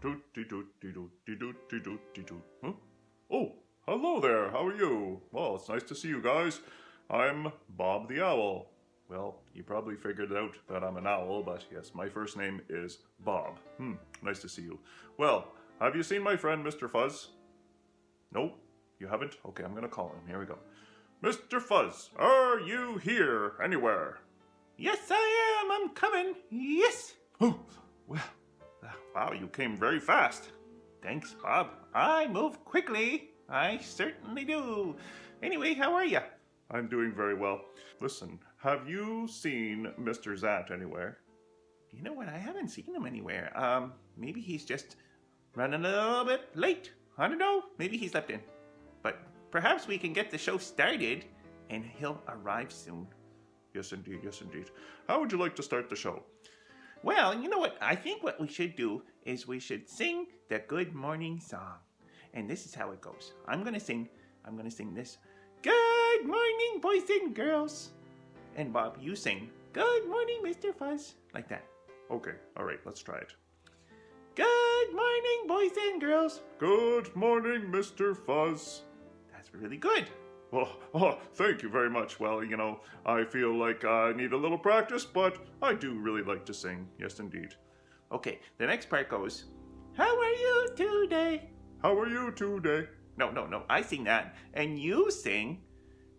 Toot-de-toot-de-toot-de-toot-de-toot. Huh? Oh, hello there. How are you? Well, it's nice to see you guys. I'm Bob the Owl. Well, you probably figured out that I'm an owl, but yes, my first name is Bob. Nice to see you. Well, have you seen my friend Mr. Fuzz? No, you haven't? Okay, I'm gonna call him. Here we go. Mr. Fuzz, are you here anywhere? Yes, I am. I'm coming. Yes. Oh, well, wow, you came very fast. Thanks, Bob. I move quickly. I certainly do. Anyway, how are you? I'm doing very well. Listen, have you seen Mr. Zat anywhere? You know what? I haven't seen him anywhere. Maybe he's just running a little bit late. I don't know. Maybe he slept in. But perhaps we can get the show started and he'll arrive soon. Yes, indeed. Yes, indeed. How would you like to start the show? Well, you know what? I think what we should do is we should sing the good morning song. And this is how it goes. I'm going to sing this. Good morning, boys and girls. And Bob, you sing, good morning, Mr. Fuzz. Like that. Okay, all right, let's try it. Good morning, boys and girls. Good morning, Mr. Fuzz. That's really good. Oh, thank you very much. Well, you know, I feel like I need a little practice, but I do really like to sing. Yes, indeed. Okay, the next part goes, how are you today? How are you today? No, I sing that, and you sing,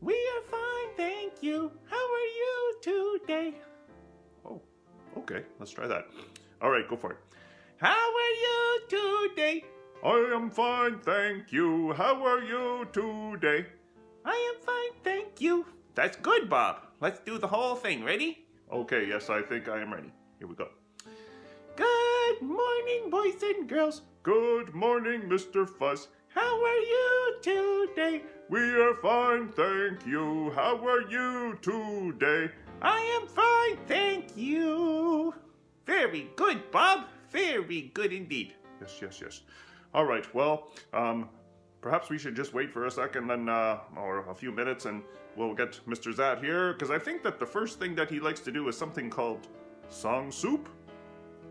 we are fine, thank you. How are you today? Oh, okay, let's try that. All right, go for it. How are you today? I am fine, thank you. How are you today? I am fine, thank you. That's good, Bob. Let's do the whole thing. Ready? Okay, yes, I think I am ready. Here we go. Good morning, boys and girls. Good morning, Mr. Fuzz. How are you today? We are fine, thank you. How are you today? I am fine, thank you. Very good, Bob. Very good indeed. Yes. All right, well, perhaps we should just wait for a second then, or a few minutes, and we'll get Mr. Zat here, because I think that the first thing that he likes to do is something called song soup.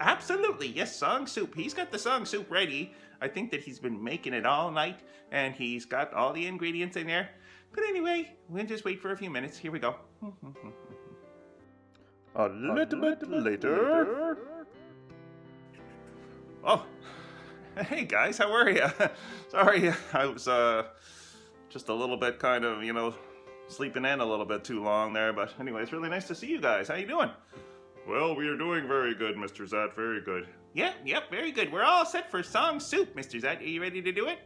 Absolutely, yes, song soup. He's got the song soup ready. I think that he's been making it all night, and he's got all the ingredients in there. But anyway, we'll just wait for a few minutes. Here we go. A little bit later. Oh, hey guys, how are you? Sorry, I was just a little bit kind of, sleeping in a little bit too long there. But anyway, it's really nice to see you guys. How you doing? Well, we are doing very good, Mr. Zat, very good. Yep, very good. We're all set for song soup, Mr. Zat. Are you ready to do it?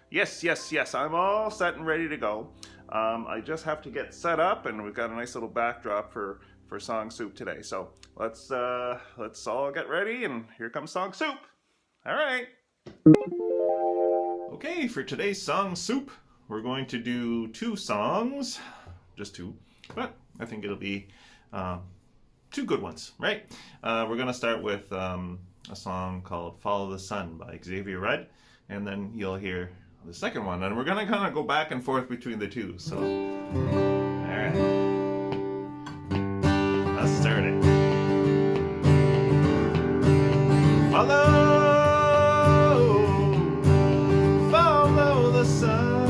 Yes, I'm all set and ready to go. I just have to get set up, and we've got a nice little backdrop for song soup today. So let's all get ready, and here comes song soup. All right. Okay, for today's song soup, we're going to do two songs, just two, but I think it'll be two good ones, right? We're going to start with a song called Follow the Sun by Xavier Rudd, and then you'll hear the second one, and we're going to kind of go back and forth between the two. So, all right, let's start it. Follow the sun,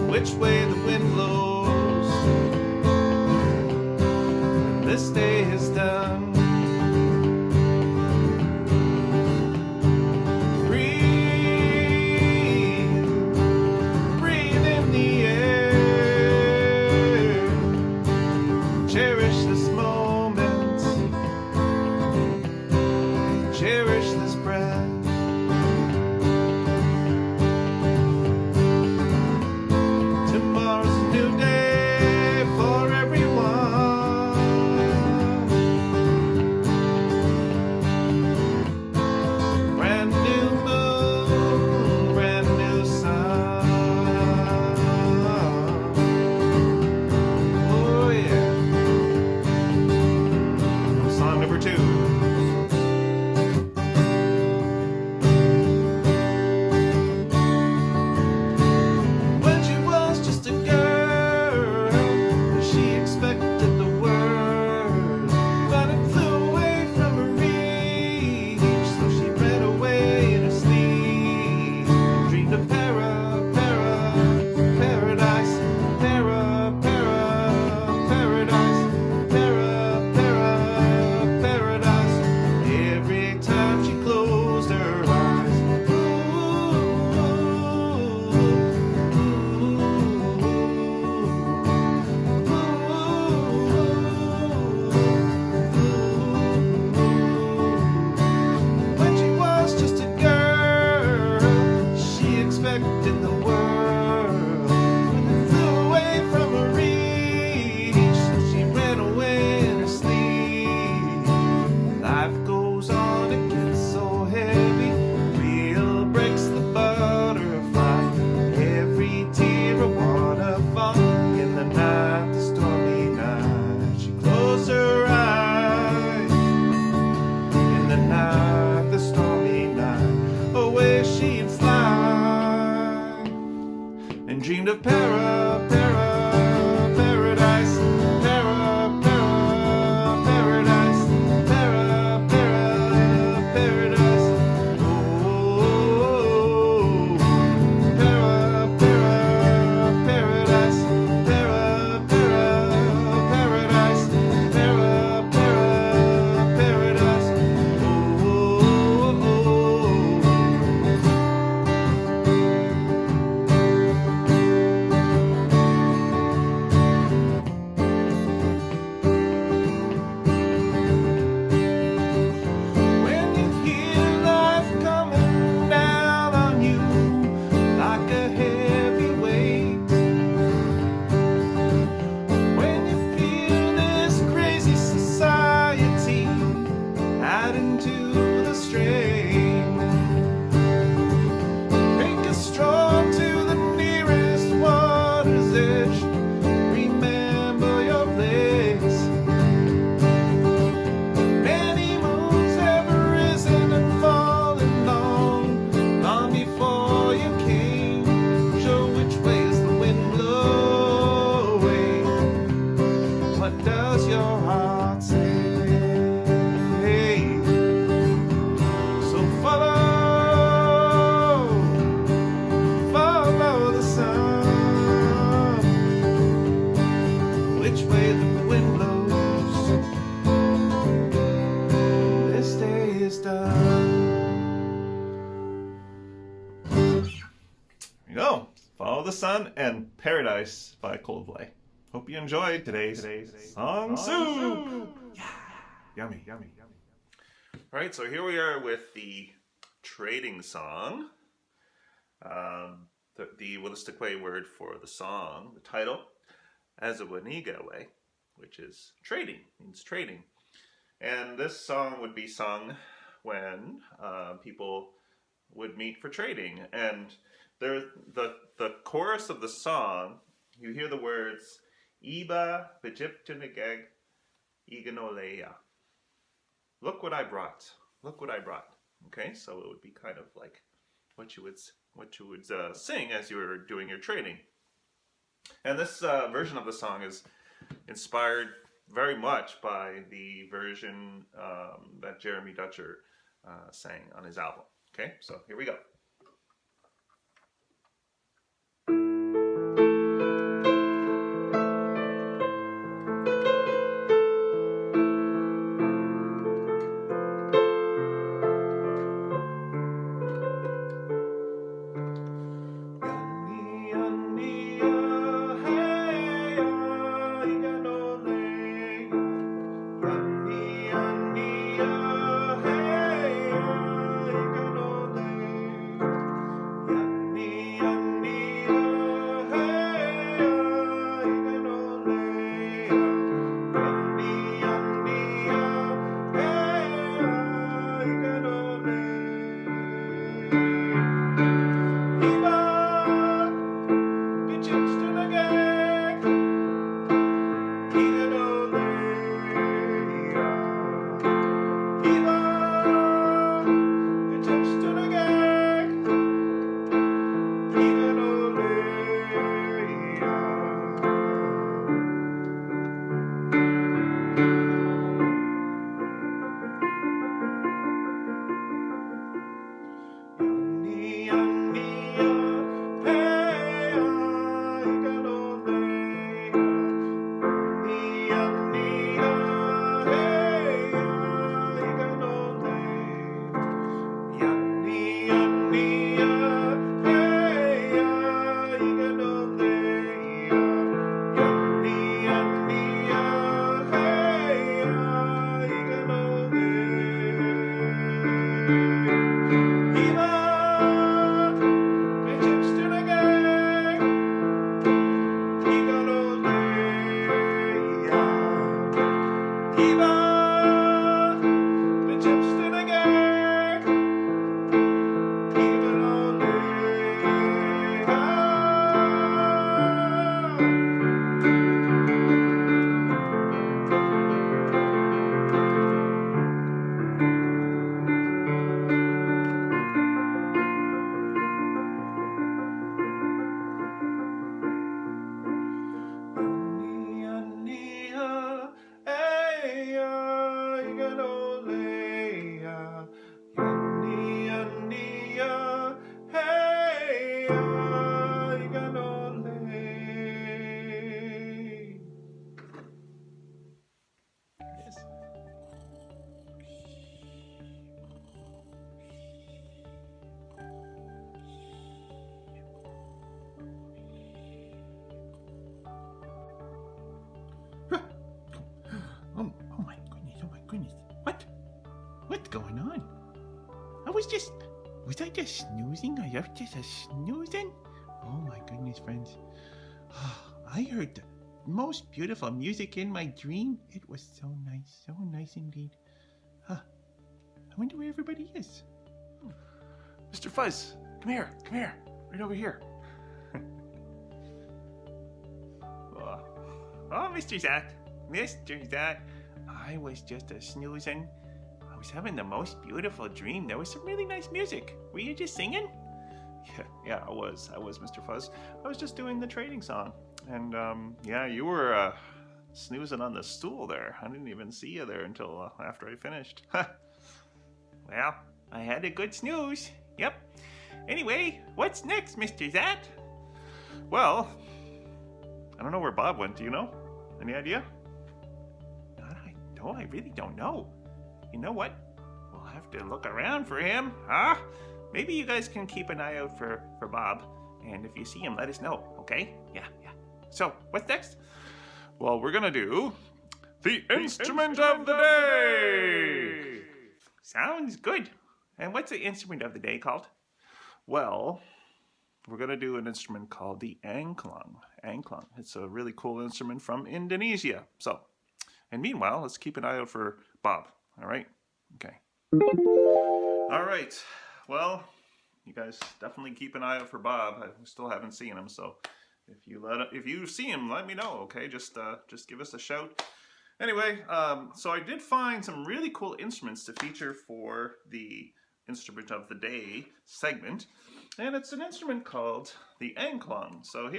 which way the wind blows, when this day is done. Breathe in the air, cherish this moment, cherish this breath. Tomorrow's a new day for everyone. Sun and Paradise by Coldplay. Hope you enjoyed today's Song Soup. Yeah. Yummy. All right, so here we are with the trading song. The Wulastukw word for the song, the title, Esuwonikewey, which is trading, means trading. And this song would be sung when people would meet for trading. And the chorus of the song, you hear the words, Iba B'Egyptunageg Iganoleya. Look what I brought. Look what I brought. Okay, so it would be kind of like what you would sing as you were doing your trading. And this version of the song is inspired very much by the version that Jeremy Dutcher sang on his album. Okay, so here we go. Oh my goodness. What's going on? Was I just snoozing? I was just snoozing? Oh my goodness, friends. I heard the most beautiful music in my dream. It was so nice indeed. I wonder where everybody is. Mr. Fuzz, come here, right over here. Oh, Mr. Zat, I was just snoozing. I was having the most beautiful dream. There was some really nice music. Were you just singing? Yeah, I was, Mr. Fuzz. I was just doing the trading song. And, yeah, you were snoozing on the stool there. I didn't even see you there until after I finished. Well, I had a good snooze. Yep. Anyway, what's next, Mr. Zat? Well, I don't know where Bob went. Do you know? Any idea? I really don't know. You know what? We'll have to look around for him, huh? Maybe you guys can keep an eye out for Bob. And if you see him, let us know, okay? Yeah. So, what's next? Well, we're gonna do the instrument of the day. Sounds good. And what's the instrument of the day called? Well, we're gonna do an instrument called the angklung. Angklung. It's a really cool instrument from Indonesia. So, and meanwhile, let's keep an eye out for Bob. All right? Okay. All right. Well, you guys definitely keep an eye out for Bob. I still haven't seen him, so if you see him, let me know. Okay, just give us a shout. Anyway, so I did find some really cool instruments to feature for the instrument of the day segment, and it's an instrument called the angklung. So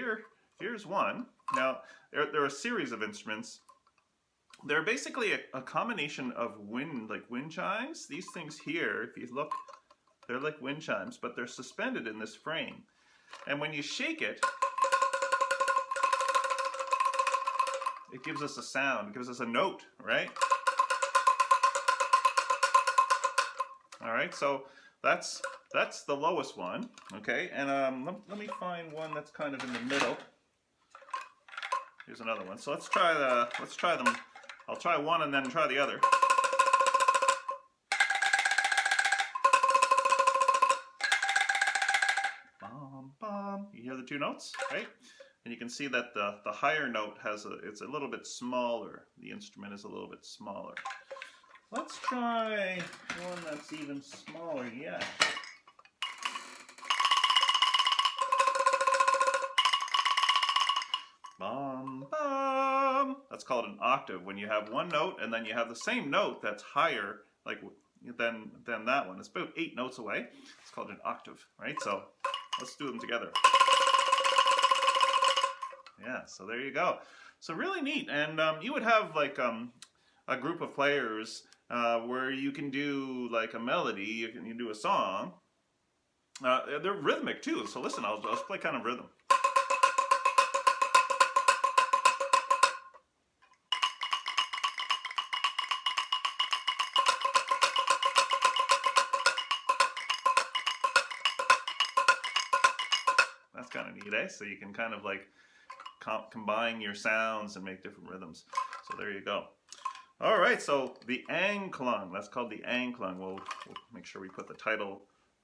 here's one. Now there are a series of instruments. They're basically a combination of wind chimes. These things here, if you look, they're like wind chimes, but they're suspended in this frame. And when you shake it, it gives us a sound, it gives us a note, right? All right, so that's the lowest one, okay? And let me find one that's kind of in the middle. Here's another one. So let's try them. I'll try one and then try the other. Bum, bum. You hear the two notes, right? And you can see that the higher note it's a little bit smaller. The instrument is a little bit smaller. Let's try one that's even smaller yet. Bum, bum. That's called an octave, when you have one note and then you have the same note that's higher than that one. It's about 8 notes away. It's called an octave, right? So let's do them together. Yeah, so there you go. So really neat. And you would have a group of players where you can do like a melody, you can do a song. They're rhythmic too. So listen, I'll play kind of rhythm. That's kind of neat, eh? So you can kind of like combine your sounds and make different rhythms. So there you go. All right, so the angklung, that's called the angklung. We'll make sure we put the title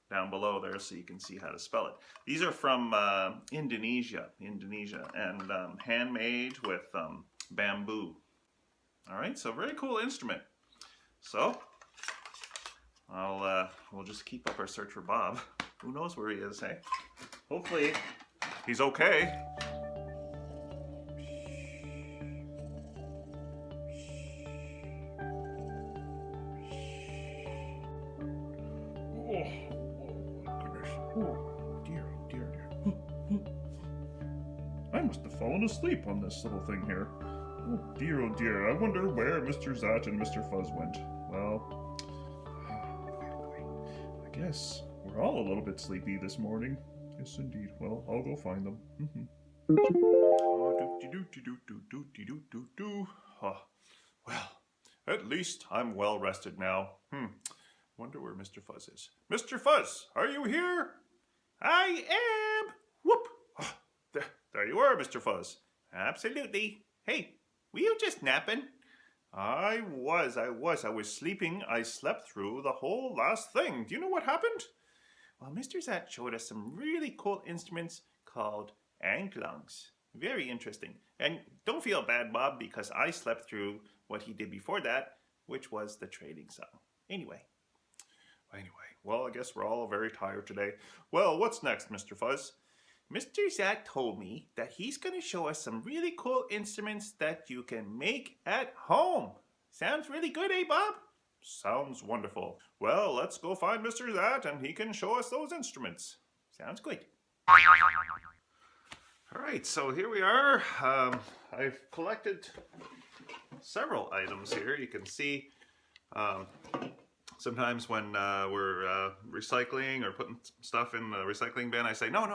down below there so you can see how to spell it. These are from Indonesia, and handmade with bamboo. All right, so very cool instrument. So we'll just keep up our search for Bob. Who knows where he is, hey? Hopefully he's okay. I must have fallen asleep on this little thing here. Oh dear, I wonder where Mr. Zat and Mr. Fuzz went. Well, I guess we're all a little bit sleepy this morning. Yes, indeed. Well, I'll go find them. Well, at least I'm well rested now. Wonder where Mr. Fuzz is. Mr. Fuzz, are you here? I am. Whoop! There you are, Mr. Fuzz. Absolutely. Hey, were you just napping? I was sleeping. I slept through the whole last thing. Do you know what happened? Well, Mr. Zat showed us some really cool instruments called anklungs. Very interesting. And don't feel bad, Bob, because I slept through what he did before that, which was the trading song. Anyway, well, I guess we're all very tired today. Well, what's next, Mr. Fuzz? Mr. Zat told me that he's going to show us some really cool instruments that you can make at home. Sounds really good, eh, Bob? Sounds wonderful. Well, let's go find Mr. Zat and he can show us those instruments. Sounds good. All right, so here we are. I've collected several items here. You can see sometimes when we're recycling or putting stuff in the recycling bin, I say, no,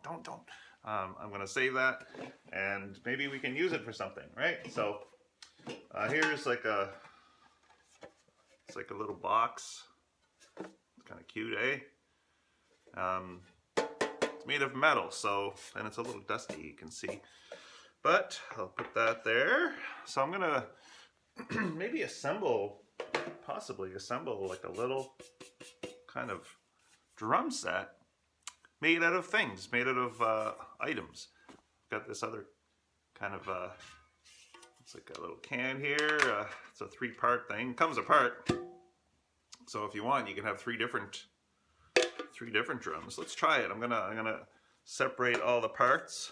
don't. I'm going to save that and maybe we can use it for something, right? So here's it's like a little box. It's kind of cute, eh? It's made of metal, so, and it's a little dusty, you can see. But I'll put that there. So I'm gonna maybe possibly assemble like a little kind of drum set made out of things, made out of items. Got this other kind of, it's like a little can here. It's a 3-part thing, comes apart. So if you want, you can have three different drums. Let's try it. I'm gonna separate all the parts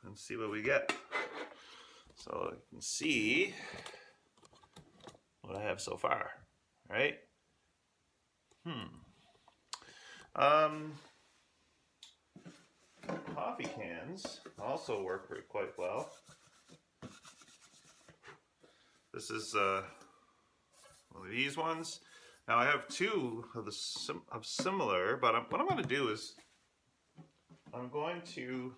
and see what we get. So you can see what I have so far, right? Coffee cans also work quite well. This is one of these ones. Now I have two of similar, but what I'm going to do is I'm going to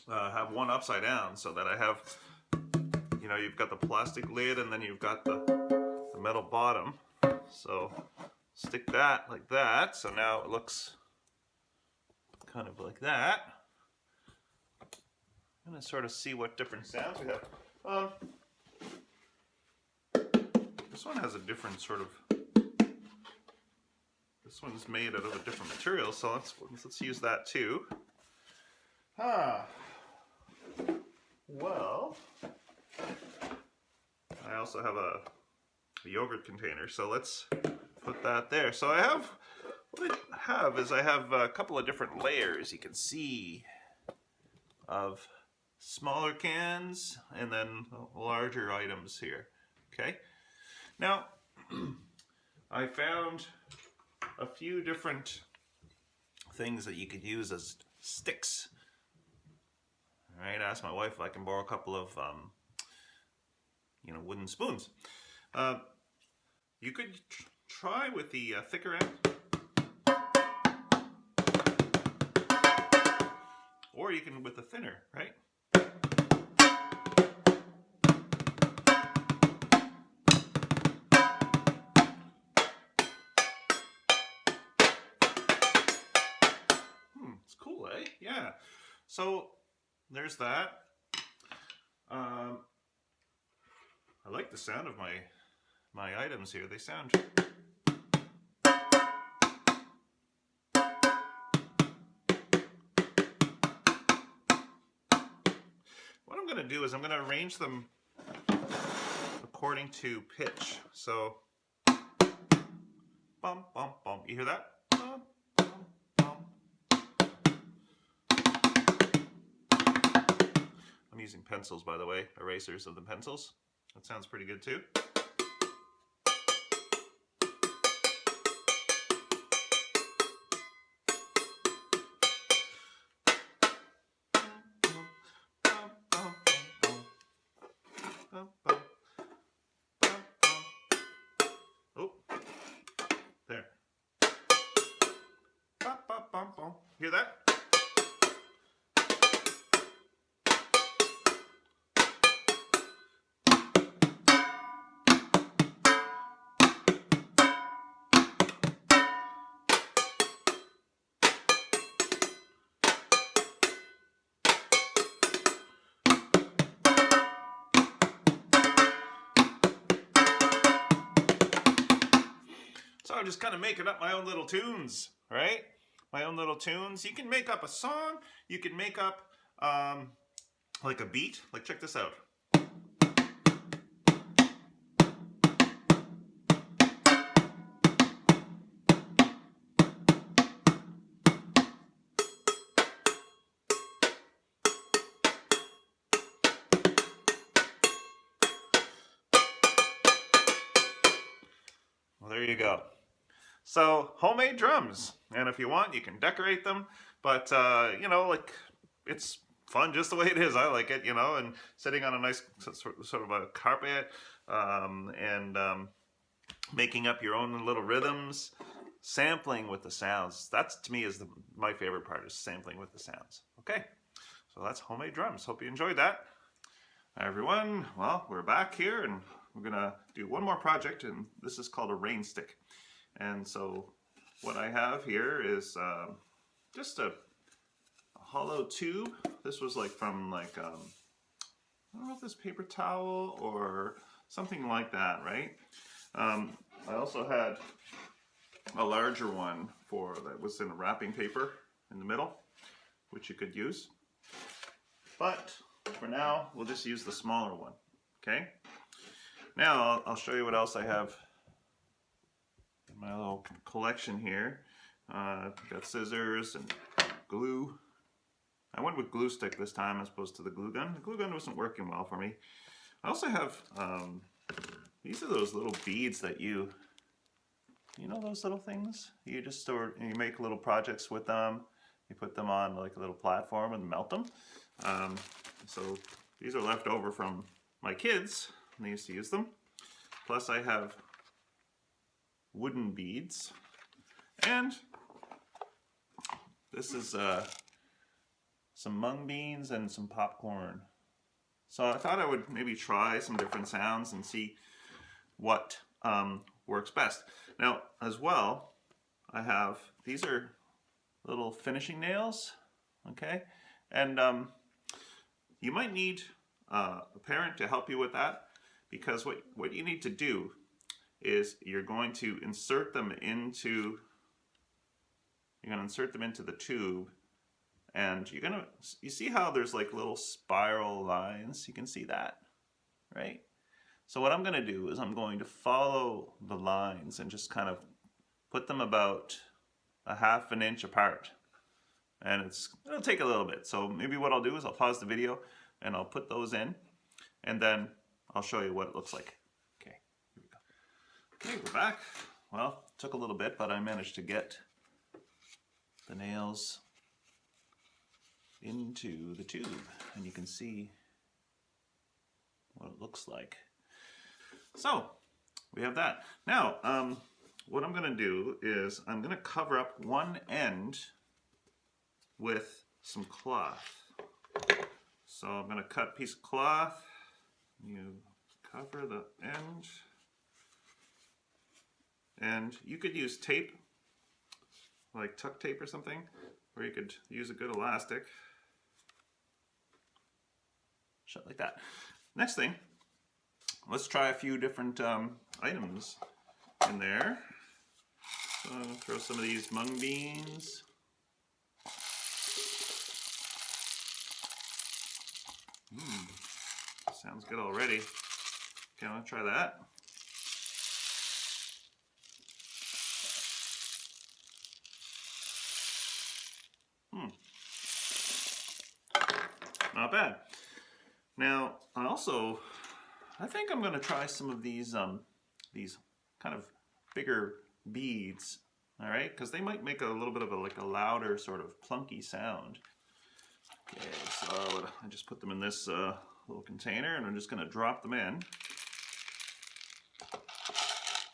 have one upside down so that I have, you know, you've got the plastic lid and then you've got the metal bottom. So stick that like that. So now it looks kind of like that. I'm going to sort of see what different sounds we have. This one has a different sort of, this one's made out of a different material, so let's use that too. Well, I also have a yogurt container, so let's put that there. So what I have is a couple of different layers you can see of smaller cans and then larger items here, okay? Now, I found a few different things that you could use as sticks. All right, I asked my wife if I can borrow a couple of, wooden spoons. You could try with the thicker end, or you can with the thinner, right? It's cool, eh? Yeah. So there's that. I like the sound of my items here. They sound what I'm going to do is I'm going to arrange them according to pitch. So bum bum bum. You hear that? Bum, bum, bum. I'm using pencils, by the way, erasers of the pencils. That sounds pretty good too. Oh, there. Hear that? So I'm just kind of making up my own little tunes, right? My own little tunes. You can make up a song. You can make up like a beat. Like check this out. Well, there you go. So, homemade drums. And if you want, you can decorate them. But, like, it's fun just the way it is. I like it, and sitting on a nice sort of a carpet and making up your own little rhythms, sampling with the sounds. That's, to me, is my favorite part, is sampling with the sounds. Okay, so that's homemade drums. Hope you enjoyed that. Hi, everyone. Well, we're back here, and we're going to do one more project, and this is called a rain stick. And so what I have here is just a hollow tube. This was like from like, I don't know if this paper towel or something like that, right? I also had a larger one that was in a wrapping paper in the middle, which you could use. But for now, we'll just use the smaller one, okay? Now, I'll show you what else I have in my little collection here. I've got scissors and glue. I went with glue stick this time as opposed to the glue gun. The glue gun wasn't working well for me. I also have, these are those little beads that you know those little things? You just store, you make little projects with them. You put them on like a little platform and melt them. So these are left over from my kids. They used to use them. Plus I have wooden beads. And this is some mung beans and some popcorn. So I thought I would maybe try some different sounds and see what works best. Now, as well, I have, these are little finishing nails, okay? And you might need a parent to help you with that, because what you need to do is you're going to insert them into the tube, and you see how there's like little spiral lines? You can see that, right? So what I'm going to do is I'm going to follow the lines and just kind of put them about a ½ an inch apart. And it'll take a little bit. So maybe what I'll do is I'll pause the video and I'll put those in, and then I'll show you what it looks like. Okay, here we go. Okay, we're back. Well, it took a little bit, but I managed to get the nails into the tube, and you can see what it looks like. So we have that. Now, what I'm going to do is I'm going to cover up one end with some cloth. So I'm going to cut a piece of cloth. You cover the end. And you could use tape, like tuck tape or something, or you could use a good elastic. Shut like that. Next thing, let's try a few different items in there. So I'm going to throw some of these mung beans. Sounds good already. Okay, I'm going to try that. Not bad. Now, I think I'm going to try some of these kind of bigger beads, all right? Because they might make a little bit of a louder sort of plunky sound. Okay, so I just put them in this little container, and I'm just going to drop them in.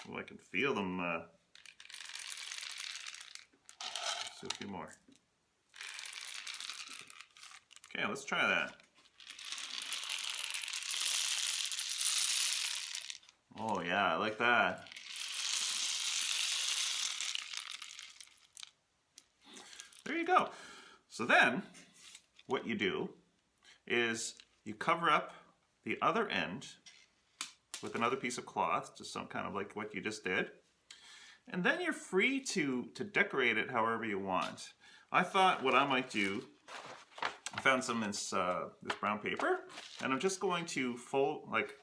Oh, I can feel them. Let's do a few more. Okay, let's try that. Oh yeah, I like that. There you go. So then, what you do is you cover up the other end with another piece of cloth, just some kind of like what you just did. And then you're free to decorate it however you want. I thought what I might do, I found some this brown paper, and I'm just going to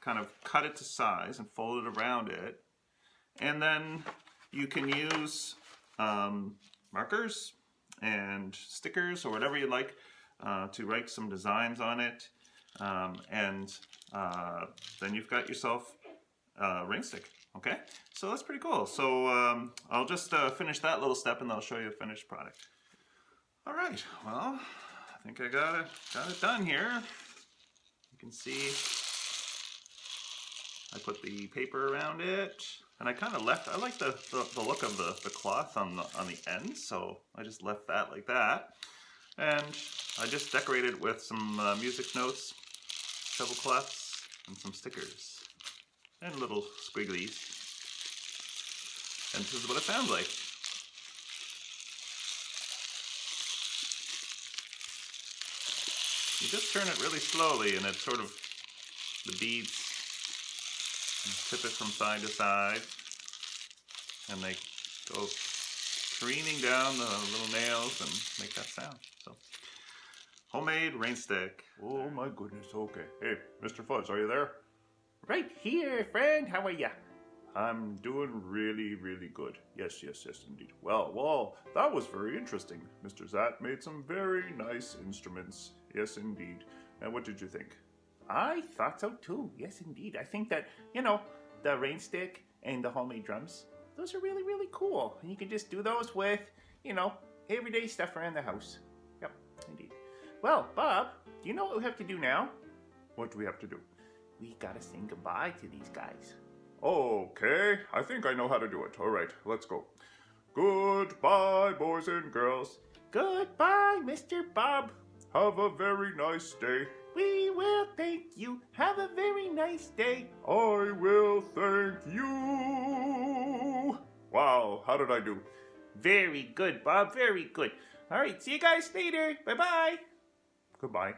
kind of cut it to size and fold it around it. And then you can use markers and stickers or whatever you like to write some designs on it. And then you've got yourself a rain stick. Okay, so that's pretty cool. So I'll just finish that little step, and then I'll show you a finished product. All right, well, I think I got it done here. You can see I put the paper around it, and I kind of left. I like the look of the cloth on the end, so I just left that like that. And I just decorated with some music notes, tablecloths, and some stickers, and little squigglies. And this is what it sounds like. You just turn it really slowly, and it sort of, the beads, you tip it from side to side, and they go careening down the little nails and make that sound. So, homemade rain stick. Oh my goodness, okay. Hey, Mr. Fuzz, are you there? Right here, friend. How are ya? I'm doing really, really good. Yes, indeed. Well, that was very interesting. Mr. Zat made some very nice instruments. Yes, indeed. And what did you think? I thought so too. Yes, indeed. I think that, the rain stick and the homemade drums, those are really, really cool. And you can just do those with, everyday stuff around the house. Yep, indeed. Well, Bob, do you know what we have to do now? What do we have to do? We gotta sing goodbye to these guys. Okay, I think I know how to do it. All right, let's go. Goodbye, boys and girls. Goodbye, Mr. Bob. Have a very nice day. We will thank you. Have a very nice day. I will thank you. Wow, how did I do? Very good, Bob. Very good. All right, see you guys later. Bye-bye. Goodbye.